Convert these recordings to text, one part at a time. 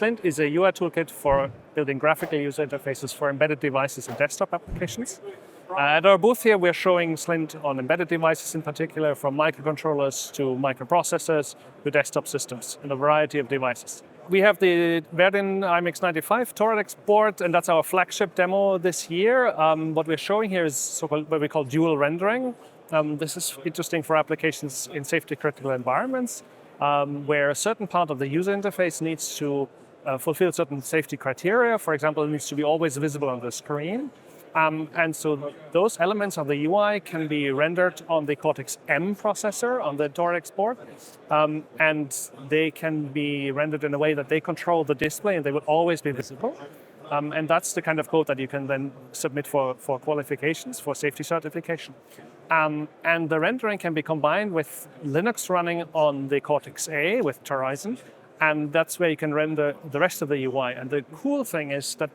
Slint is a UI toolkit for building graphical user interfaces for embedded devices and desktop applications. At our booth here, we're showing Slint on embedded devices in particular, from microcontrollers to microprocessors to desktop systems and a variety of devices. We have the Verdin iMX95 Toradex board, and that's our flagship demo this year. What we're showing here is so-called what we call dual rendering. This is interesting for applications in safety-critical environments, where a certain part of the user interface needs to fulfill certain safety criteria. For example, it needs to be always visible on the screen. And so those elements of the UI can be rendered on the Cortex-M processor on the Toradex board. And they can be rendered in a way that they control the display and they will always be visible. And that's the kind of code that you can then submit for qualifications, for safety certification. And the rendering can be combined with Linux running on the Cortex A with Horizon. And that's where you can render the rest of the UI. And the cool thing is that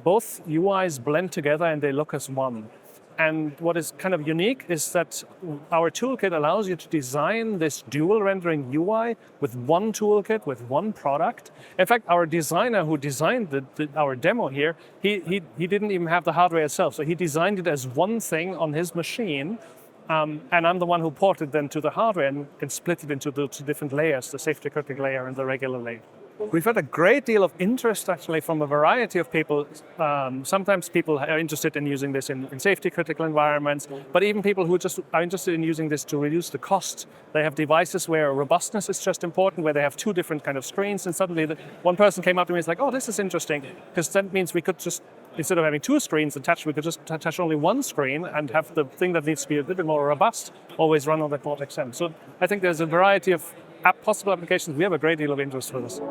both UIs blend together and they look as one. And what is kind of unique is that our toolkit allows you to design this dual rendering UI with one toolkit, with one product. In fact, our designer who designed our demo here, he didn't even have the hardware itself. So he designed it as one thing on his machine. And I'm the one who ported them to the hardware and split it into the two different layers, the safety critical layer and the regular layer. We've had a great deal of interest actually from a variety of people. Sometimes people are interested in using this in safety critical environments, but even people who just are interested in using this to reduce the cost. They have devices where robustness is just important, where they have two different kind of screens, and suddenly one person came up to me and was like, oh, this is interesting, because that means we could just, instead of having two screens attached, we could just attach only one screen and have the thing that needs to be a little bit more robust always run on the Cortex-M. So I think there's a variety of possible applications. We have a great deal of interest for this.